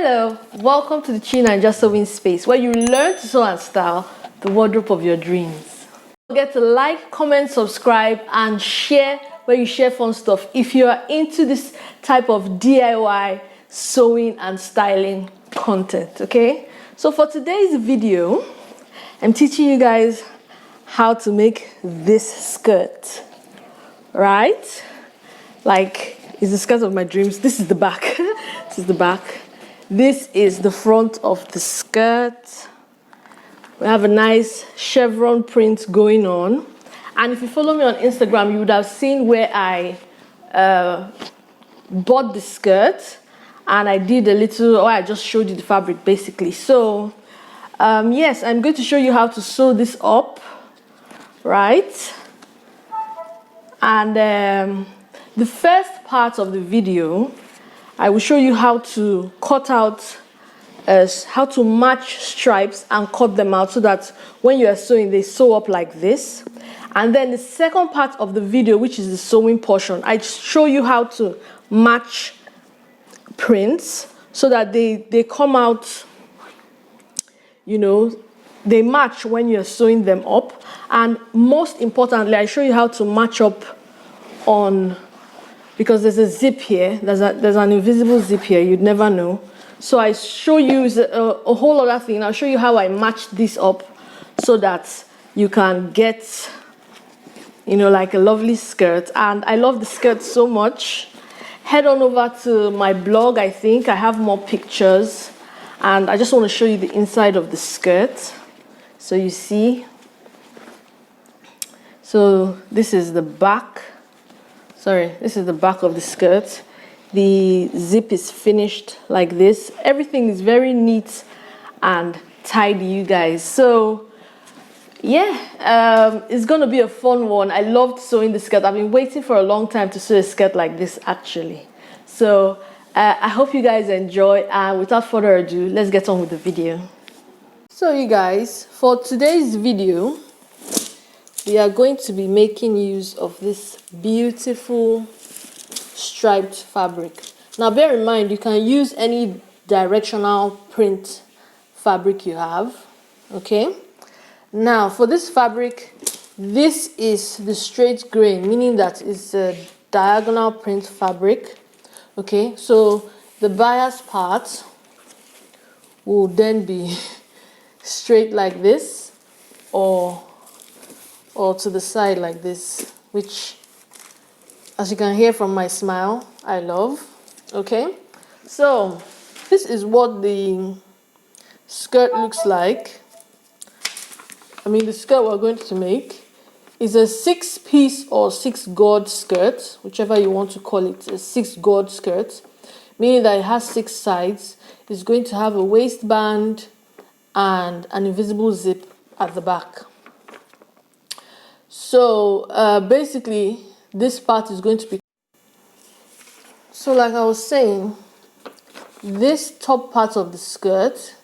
Hello, welcome to the China and Just Sewing Space, where you learn to sew and style the wardrobe of your dreams. Don't forget to like, comment, subscribe, and share where you share fun stuff if you are into this type of DIY sewing and styling content, okay? So for today's video, I'm teaching you guys how to make this skirt, right? Like, it's the skirt of my dreams. This is the back. This is the back. This is the front of the skirt. We have a nice chevron print going on. And if you follow me on Instagram, you would have seen where I bought the skirt and I did a little, or I just showed you the fabric basically. So, yes, I'm going to show you how to sew this up, right? And the first part of the video, I will show you how to cut out, how to match stripes and cut them out so that when you are sewing, they sew up like this. And then the second part of the video, which is the sewing portion, I show you how to match prints so that they come out, you know, they match when you're sewing them up. And most importantly, I show you how to match up on, because there's a zip here, there's an invisible zip here, you'd never know. So I show you a whole other thing. I'll show you how I match this up so that you can get, you know, like a lovely skirt. And I love the skirt so much. Head on over to my blog. I think I have more pictures, and I just want to show you the inside of the skirt. So you see, so this is the back. Sorry, this is the back of the skirt. The zip is finished like this. Everything is very neat and tidy, you guys. So yeah, it's gonna be a fun one. I loved sewing the skirt. I've been waiting for a long time to sew a skirt like this actually. So I hope you guys enjoy, and without further ado, let's get on with the video. So you guys, for today's video, we are going to be making use of this beautiful striped fabric. Now bear in mind, you can use any directional print fabric you have, okay? Now for this fabric, this is the straight grain, meaning that it's a diagonal print fabric, okay? So the bias part will then be straight like this, or to the side like this, which, as you can hear from my smile, I love, okay? So this is what the skirt looks like. I mean, the skirt we're going to make is a 6-piece or 6-gored skirt, whichever you want to call it, a 6-gored skirt, meaning that it has 6 sides. It's going to have a waistband and an invisible zip at the back. So basically, this part is going to be, so like I was saying, this top part of the skirt,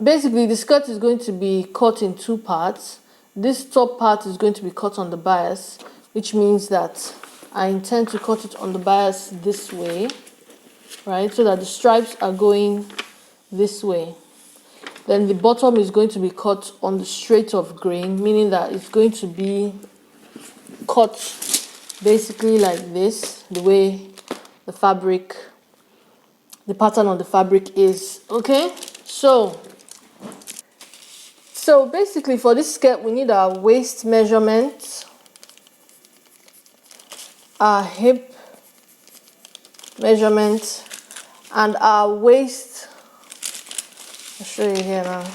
basically the skirt is going to be cut in 2 parts. This top part is going to be cut on the bias, which means that I intend to cut it on the bias this way, right, so that the stripes are going this way. Then the bottom is going to be cut on the straight of grain, meaning that it's going to be cut basically like this, the way the fabric, the pattern on the fabric is, okay? So basically for this skirt, we need our waist measurement, our hip measurement, and our waist. I'll show you here now.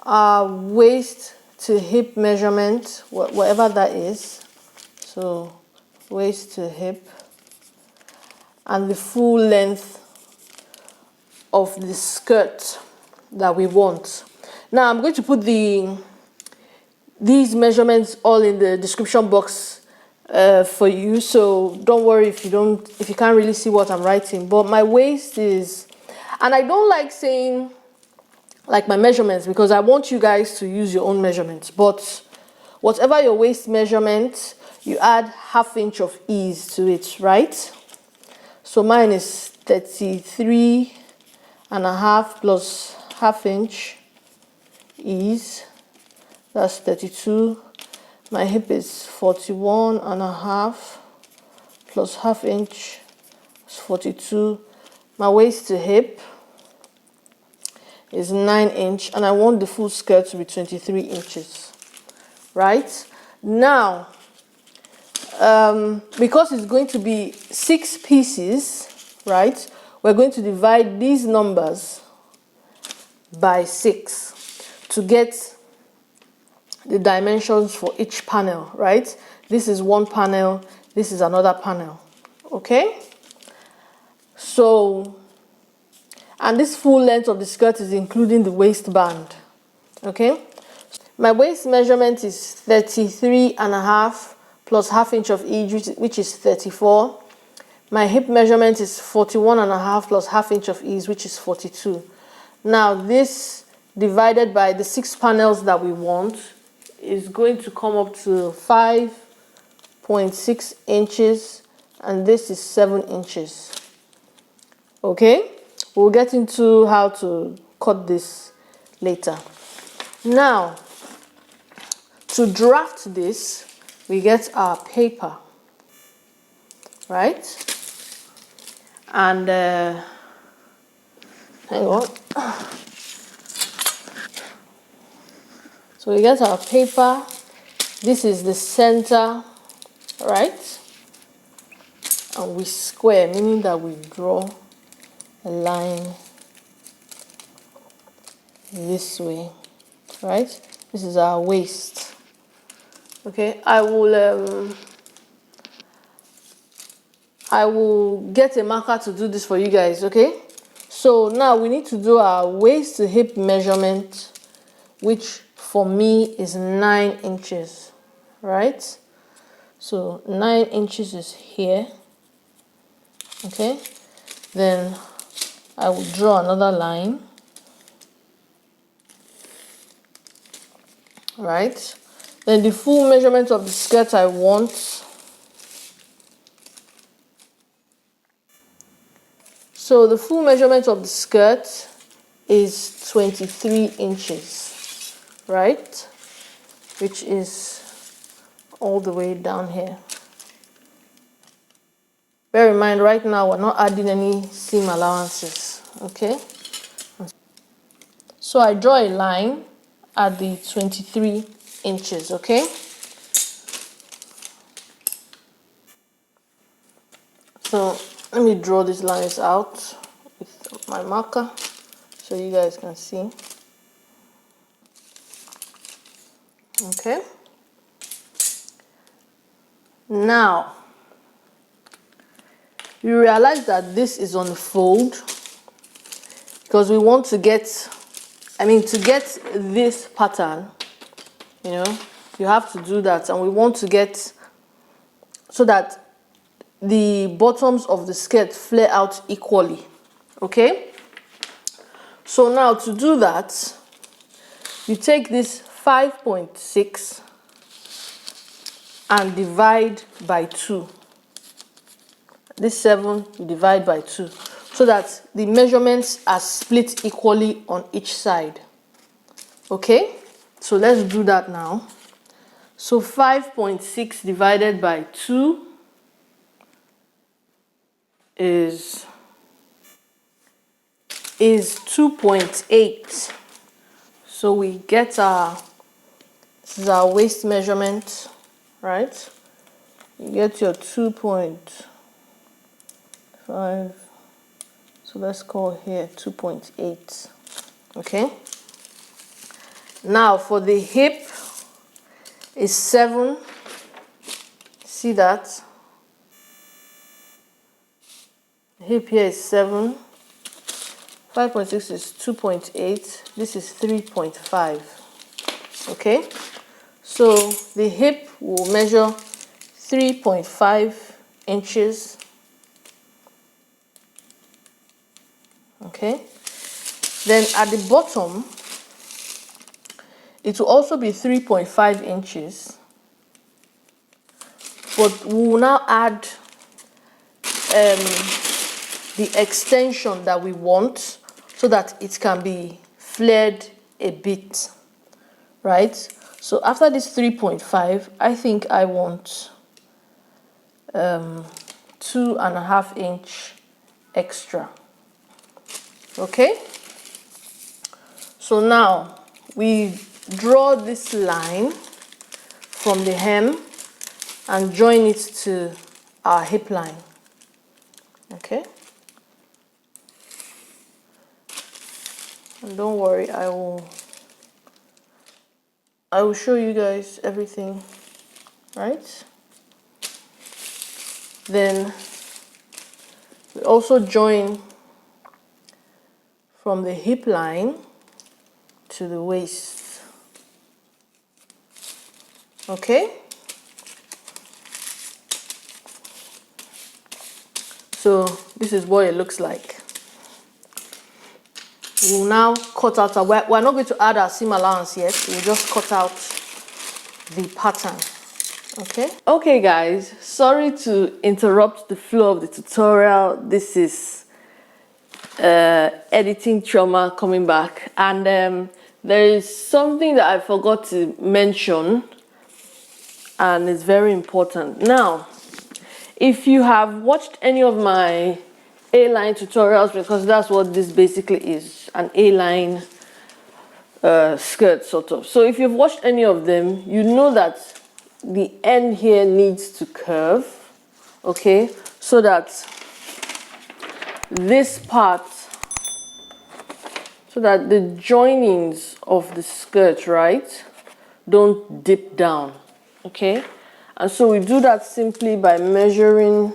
Our waist to hip measurement, whatever that is. So waist to hip, and the full length of the skirt that we want. Now I'm going to put these measurements all in the description box for you. So don't worry if you can't really see what I'm writing. But my waist is, and I don't like saying like my measurements because I want you guys to use your own measurements. But whatever your waist measurement, you add 1/2 inch of ease to it, right? So mine is 33.5 plus half inch is, that's 32. My hip is 41.5 plus half inch is 42. My waist to hip is 9 inch, and I want the full skirt to be 23 inches, right? Now, because it's going to be 6 pieces, right, we're going to divide these numbers by 6 to get the dimensions for each panel, right? This is one panel, this is another panel, okay? So, and this full length of the skirt is including the waistband, okay? My waist measurement is 33.5 plus half inch of each, which is 34. My hip measurement is 41.5 plus half inch of ease, which is 42. Now this divided by the 6 panels that we want is going to come up to 5.6 inches, and this is 7 inches. Okay, we'll get into how to cut this later. Now, to draft this, we get our paper, right? And hang on. So we get our paper. This is the center, right? And we square, meaning that we draw a line this way, right? This is our waist. Okay, I will get a marker to do this for you guys, okay? So now we need to do our waist to hip measurement, which for me is 9 inches, right? So 9 inches is here, okay? Then I will draw another line, right? Then the full measurement of the skirt I want, so the full measurement of the skirt is 23 inches, right? Which is all the way down here. Bear in mind, right now we're not adding any seam allowances, okay? So I draw a line at the 23 inches, okay? So let me draw these lines out with my marker so you guys can see. Okay. Now, you realize that this is on the fold because we want to get, to get this pattern, you have to do that, and we want to get so that the bottoms of the skirt flare out equally, okay? So now to do that, you take this 5.6 and divide by 2. This 7 you divide by 2 so that the measurements are split equally on each side. Okay, so let's do that now. So 5.6 divided by 2 is 2.8. So we get this is our waist measurement, right? You get your 2.5. So let's call here 2.8. Okay. Now for the hip is 7. See that? The hip here is 7. 5.6 is 2.8. This is 3.5. Okay. So the hip will measure 3.5 inches. Okay. Then at the bottom, it will also be 3.5 inches. But we will now add the extension that we want so that it can be flared a bit, right? So after this 3.5, I think I want 2.5 inch extra. Okay, so now we draw this line from the hem and join it to our hip line. Okay, and don't worry, I will show you guys everything, right? Then we also join from the hip line to the waist. Okay, so this is what it looks like. We'll now cut out, we're not going to add our seam allowance yet, we'll just cut out the pattern. Okay guys, sorry to interrupt the flow of the tutorial. This is editing trauma coming back, and there is something that I forgot to mention, and it's very important. Now, if you have watched any of my A-line tutorials, because that's what this basically is, an A-line skirt sort of. So if you've watched any of them, you know that the end here needs to curve, okay, so that this part, so that the joinings of the skirt, right, don't dip down, okay? And so we do that simply by measuring,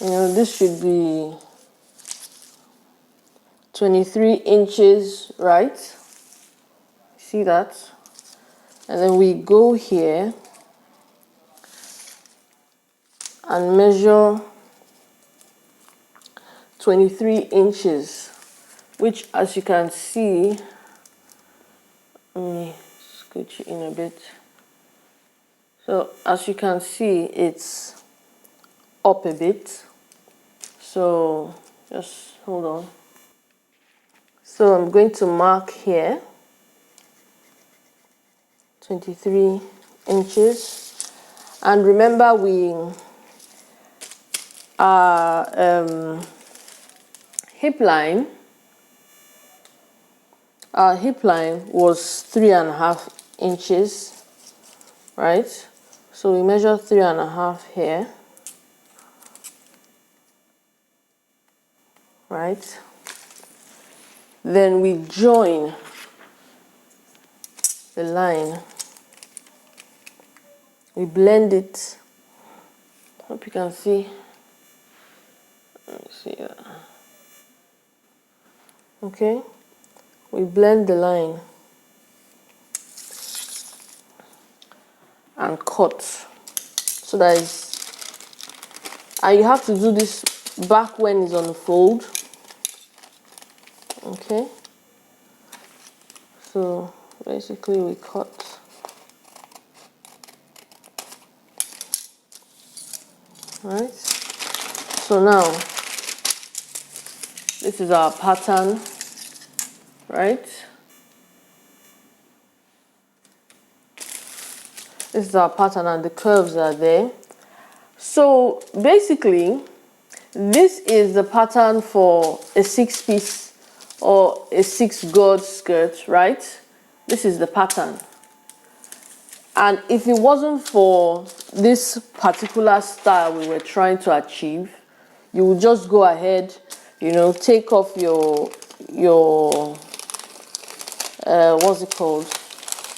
this should be 23 inches, right? See that? And then we go here and measure 23 inches, which, as you can see, let me scooch it in a bit. So as you can see, it's up a bit. So just hold on. So I'm going to mark here 23 inches, and remember our hip line was 3.5 inches, right? So we measure 3.5 here, right? Then we join the line. We blend it. Hope you can see. Let me see that. Okay. We blend the line and cut. So that is, and you have to do this back when it's on the fold. Okay. So basically we cut. Right, so now this is our pattern, right? This is our pattern and the curves are there. So basically, this is the pattern for a 6-piece or a 6-gored skirt, right? This is the pattern. And if it wasn't for this particular style we were trying to achieve, you would just go ahead, take off your what's it called?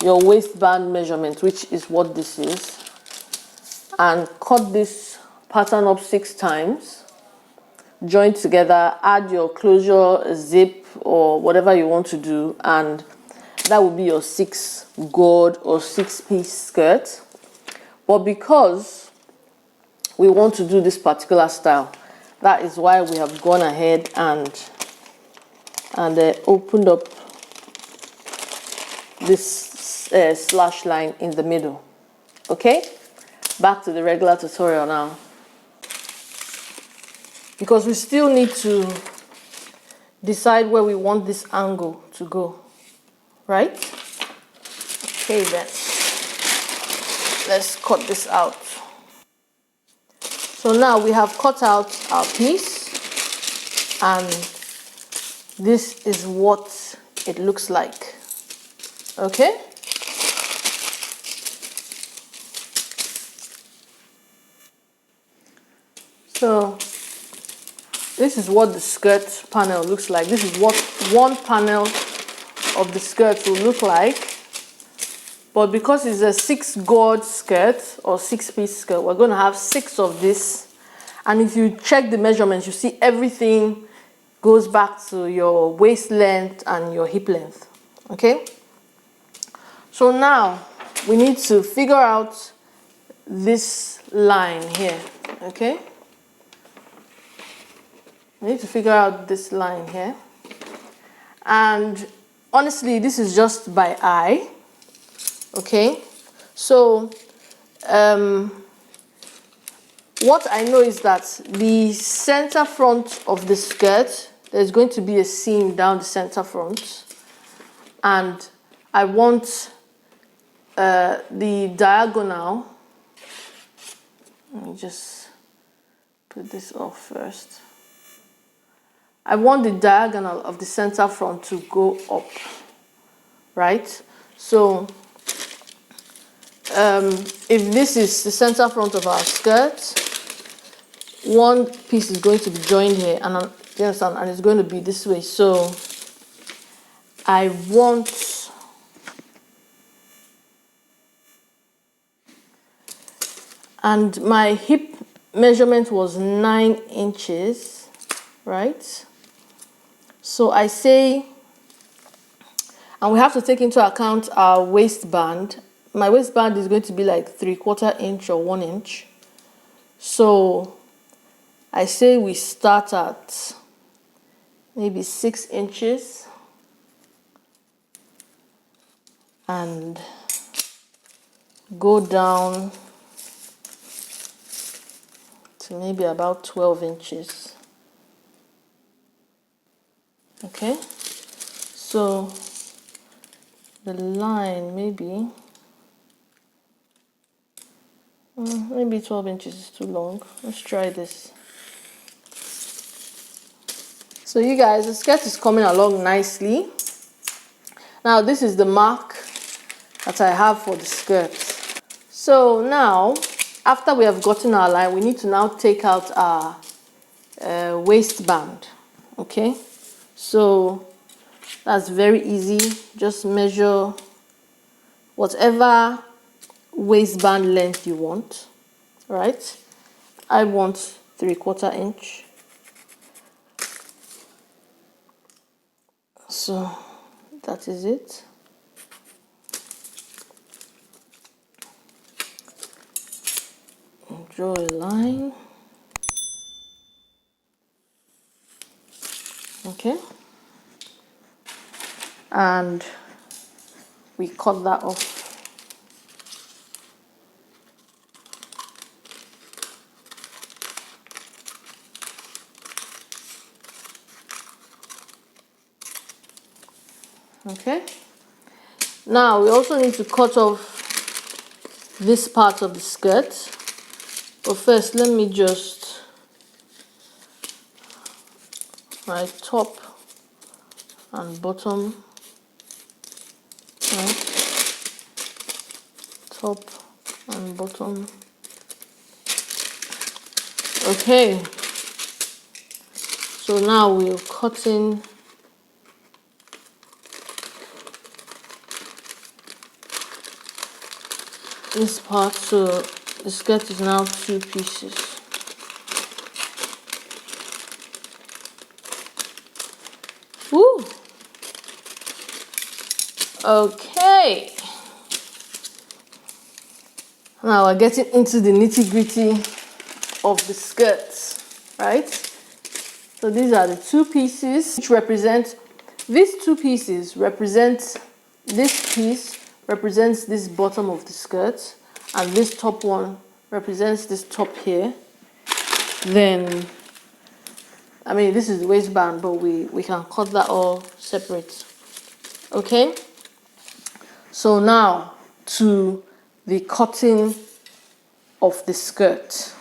Your waistband measurement, which is what this is, and cut this pattern up 6 times, join together, add your closure, zip, or whatever you want to do, and that would be your 6-gored or 6-piece skirt. But because we want to do this particular style, that is why we have gone ahead and opened up this slash line in the middle. Okay, back to the regular tutorial now. because we still need to decide where we want this angle to go, right? Okay then, let's cut this out. So now we have cut out our piece, and this is what it looks like. Okay? So this is what the skirt panel looks like. This is what one panel of the skirt will look like. But because it's a 6 gored skirt or 6-piece skirt, we're going to have 6 of this. And if you check the measurements, you see everything goes back to your waist length and your hip length. Okay? So now we need to figure out this line here. Okay? We need to figure out this line here. And honestly, this is just by eye. Okay, so what I know is that the center front of the skirt, there's going to be a seam down the center front, and I want the diagonal. Let me just put this off first. I want the diagonal of the center front to go up, right? So if this is the center front of our skirt, one piece is going to be joined here, and you understand, and it's going to be this way. So I want and my hip measurement was 9 inches, right? So I say, and we have to take into account our waistband. My waistband is going to be like 3/4 inch or 1 inch. So I say we start at maybe 6 inches and go down to maybe about 12 inches. Okay, so the line maybe 12 inches is too long. Let's try this. So you guys, the skirt is coming along nicely. Now this is the mark that I have for the skirt. So now, after we have gotten our line, we need to now take out our waistband. Okay, so that's very easy. Just measure whatever waistband length you want, right? I want 3/4 inch. So that is it. Draw a line. Okay. And we cut that off. Okay. Now we also need to cut off this part of the skirt. But first, let me just my top and bottom. Right. Top and bottom. Okay. So now we'll cut in this part, so the skirt is now 2 pieces. Woo! Okay. Now we're getting into the nitty-gritty of the skirts, right? So these are the 2 pieces which represent, these 2 pieces represent, this piece represents this bottom of the skirt, and this top one represents this top here. Then I mean, this is the waistband, but we can cut that all separate. Okay? So now to the cutting of the skirt.